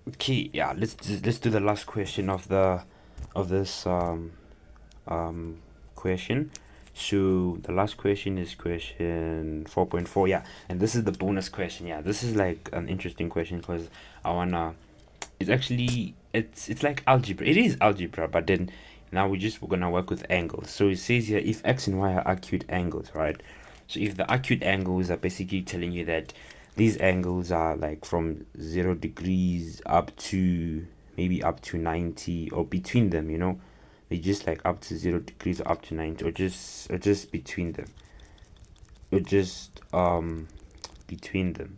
Okay, yeah, let's do the last question of this question. So the last question is question 4.4. Yeah, and this is the bonus question. Yeah, this is like an interesting question because I wanna. It's actually it's like algebra. It is algebra, but then now we're gonna work with angles. So it says here if x and y are acute angles, right? So if the acute angles are basically telling you that these angles are like from 0 degrees up to maybe up to 90 or between them, they just like up to 0 degrees or up to 90 or just between them or just between them.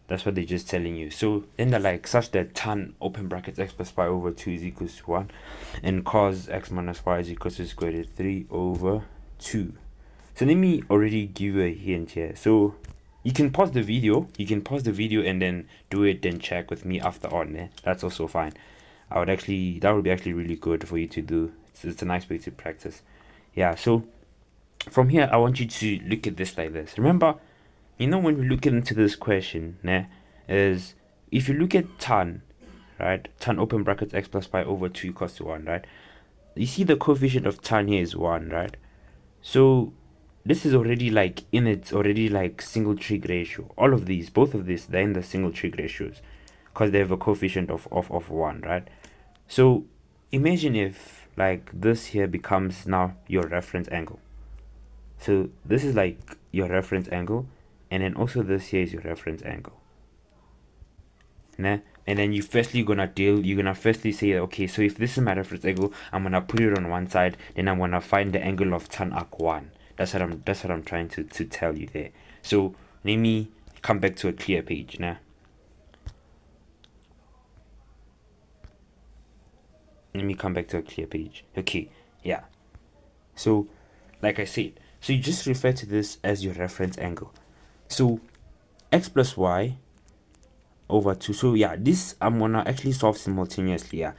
That's what they're just telling you. So then they're like such that tan open brackets x plus y over 2 is equals to 1 and cos x minus y is equals to square root 3 over 2. So let me already give you a hint here. So you can pause the video. You can pause the video and then do it, then check with me after on. That's also fine. That would be actually really good for you to do. It's a nice way to practice. Yeah. So from here, I want you to look at this like this. Remember, when we look into this question, is if you look at tan, right? Tan open brackets x plus y over 2 equals to 1, right? You see the coefficient of tan here is 1, right? So this is already like it's already like single trig ratio. All of these, both of these, they're in the single trig ratios because they have a coefficient of 1, right? So imagine if like this here becomes now your reference angle. So this is like your reference angle, and then also this here is your reference angle. Nah? And then you're gonna firstly say, okay, so if this is my reference angle, I'm gonna put it on one side, then I'm gonna find the angle of tan arc 1. That's what I'm trying to tell you there. So let me come back to a clear page now. Let me come back to a clear page. Okay, yeah. So like I said, so you just refer to this as your reference angle. So x plus y over 2. So yeah, this I'm gonna actually solve simultaneously. Yeah,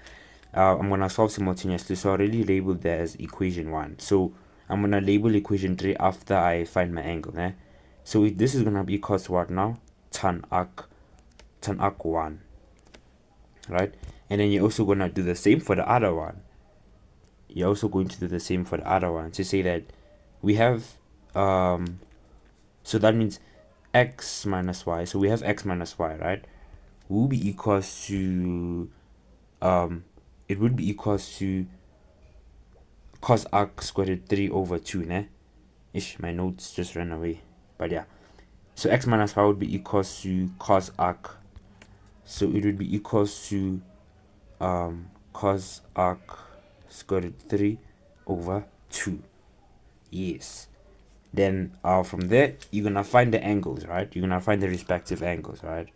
I'm gonna solve simultaneously. So I already labeled that as equation 1. So I'm gonna label equation 3 after I find my angle. So this is gonna be equals to what now? Tan arc 1, right? And then you're also gonna do the same for the other one. You're also going to do the same for the other one to say that we have so that means x minus y. So we have x minus y, right? Will be equals to it would be equals to cos arc square root 3 over 2, my notes just ran away. But yeah. So x minus y would be equals to cos arc. So it would be equals to cos arc square root 3 over 2. Yes. Then from there, you're gonna find the angles, right? You're gonna find the respective angles, right?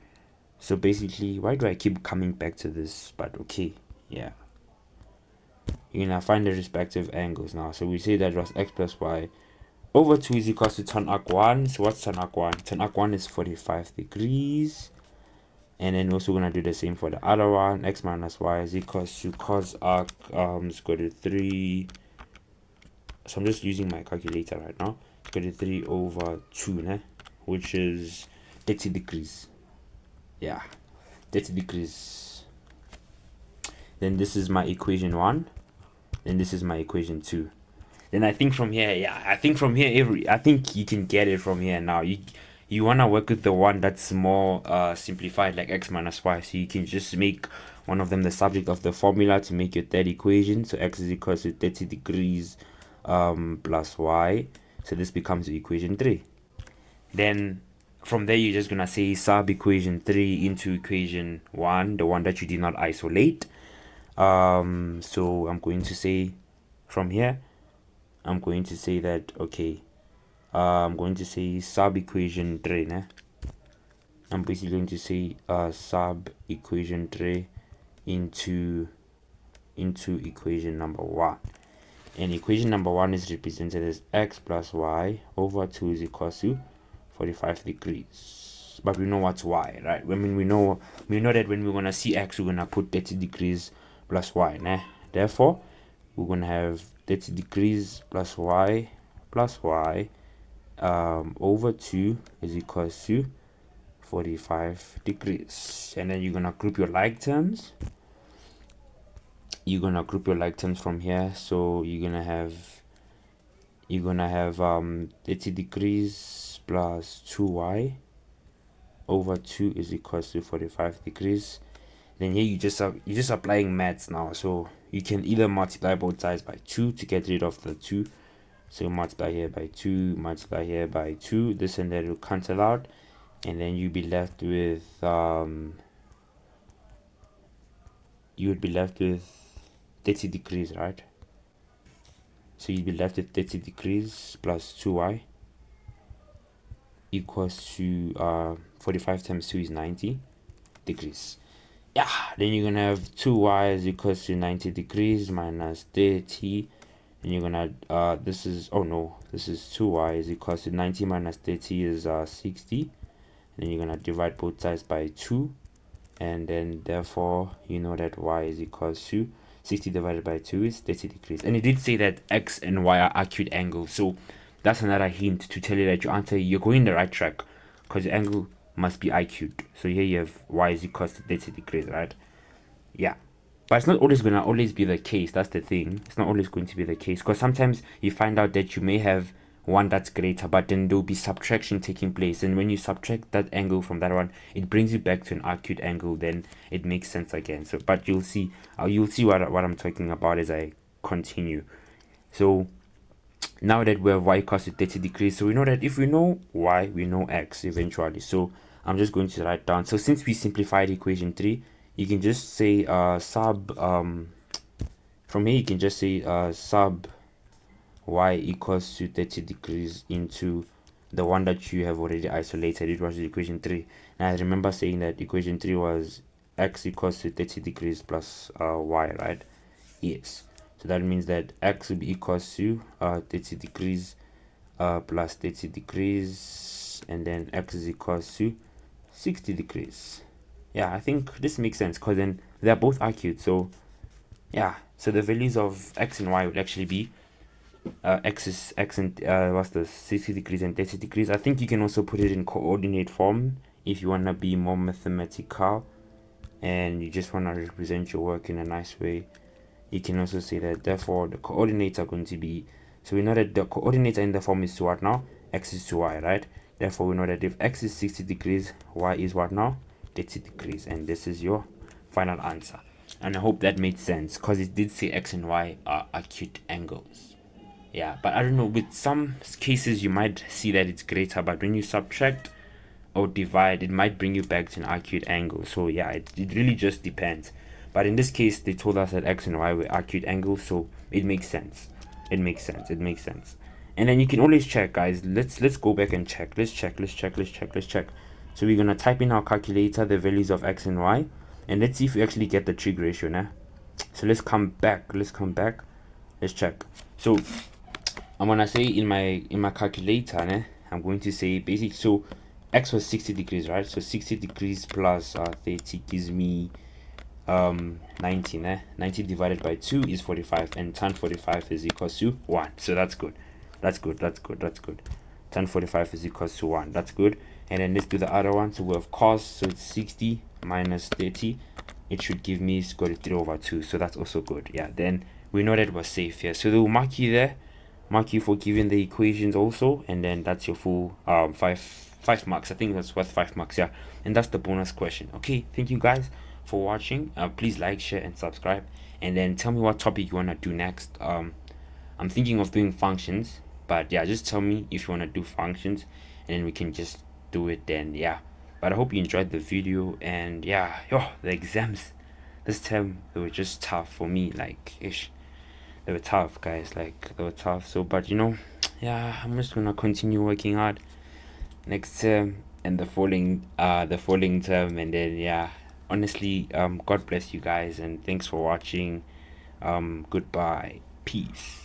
So basically, why do I keep coming back to this? But okay, yeah. You're gonna find the respective angles now. So we say that was x plus y over 2 is equals to tan arc 1. So what's tan arc 1? Tan arc 1 is 45 degrees. And then we're also going to do the same for the other one. X minus y is equals to cos arc square root 3. So I'm just using my calculator right now. Square root 3 over 2, which is 30 degrees. Yeah, 30 degrees. Then this is my equation 1. Then this is my equation 2. Then I think from here, I think you can get it from here now. You wanna work with the one that's more simplified, like x minus y. So you can just make one of them the subject of the formula to make your third equation. So x is equal to 30 degrees plus y. So this becomes equation 3. Then from there you're just gonna say sub equation 3 into equation 1, the one that you did not isolate. So I'm going to say from here, I'm going to say that, okay, I'm going to say sub equation 3. I'm basically going to say sub equation 3 into equation number 1. And equation number 1 is represented as x plus y over 2 is equals to 45 degrees. But we know what's y, right? I mean, we know that when we're going to see x, we're going to put 30 degrees plus y. Therefore, we're going to have 30 degrees plus y over 2 is equals to 45 degrees. And then you're gonna group your like terms. From here. So you're gonna have 30 degrees plus 2y over 2 is equals to 45 degrees. Then here you're just applying maths now, so you can either multiply both sides by 2 to get rid of the 2. So multiply here by 2, multiply here by 2, this and that will cancel out, and then you'll be left with 30 degrees, right? So you'd be left with 30 degrees plus 2y equals to 45 times 2 is 90 degrees. Yeah, then you're gonna have 2y is equals to 90 degrees minus 30, and you're gonna this is 2y is equals to 90 minus 30 is 60. Then you're gonna divide both sides by 2, and then therefore you know that y is equals to 60 divided by 2 is 30 degrees. And it did say that x and y are acute angles, so that's another hint to tell you that your answer, you're going the right track, because the angle must be acute. So here you have y is equals to 30 degrees, right? Yeah, but it's not always gonna be the case. That's the thing, it's not always going to be the case, because sometimes you find out that you may have one that's greater, but then there'll be subtraction taking place, and when you subtract that angle from that one, it brings you back to an acute angle. Then it makes sense again. So but you'll see what I'm talking about as I continue. So now that we have y equals to 30 degrees, so we know that if we know y, we know x eventually. So I'm just going to write down, so since we simplified equation 3, you can just say from here you can just say sub y equals to 30 degrees into the one that you have already isolated. It was equation 3. And I remember saying that equation 3 was x equals to 30 degrees plus y, right? Yes. So that means that x will be equals to 30 degrees plus 30 degrees, and then x is equals to 60 degrees. Yeah, I think this makes sense, because then they're both acute. So yeah, so the values of x and y would actually be x and what's the 60 degrees and 30 degrees. I think you can also put it in coordinate form if you want to be more mathematical and you just want to represent your work in a nice way. You can also say that therefore the coordinates are going to be, so we know that the coordinates in the form is to what now? X is to y, right? Therefore we know that if x is 60 degrees, y is what now? 30 degrees. And this is your final answer. And I hope that made sense, because it did say x and y are acute angles. Yeah, but I don't know, with some cases you might see that it's greater, but when you subtract or divide, it might bring you back to an acute angle. So yeah, it really just depends. But in this case, they told us that x and y were acute angles, so it makes sense. It makes sense. And then you can always check, guys. Let's go back and check. Let's check. So we're gonna type in our calculator the values of x and y, and let's see if we actually get the trig ratio now. So let's come back. Let's check. So I'm gonna say in my calculator, né, I'm going to say basic. So x was 60 degrees, right? So 60 degrees plus 30 gives me 90, né? 90 divided by 2 is 45, and tan 45 is equals to 1. So that's good. Tan 45 is equals to 1. That's good. And then let's do the other one. So we have cos, so it's 60 minus 30. It should give me square root 3 over 2. So that's also good. Yeah, then we know that it was safe here. So they'll mark you there. Mark you for giving the equations also, and then that's your full 5 marks. I think that's worth 5 marks. Yeah, and that's the bonus question. Okay, thank you guys for watching. Please like, share, and subscribe, and then tell me what topic you want to do next. I'm thinking of doing functions, but yeah, just tell me if you want to do functions, and then we can just do it then. Yeah, but I hope you enjoyed the video, and yeah, the exams this term, they were just tough for me. Like they were tough, guys. Like they were tough. So but yeah, I'm just gonna continue working hard next term and the following term, and then yeah, honestly, God bless you guys, and thanks for watching. Goodbye, peace.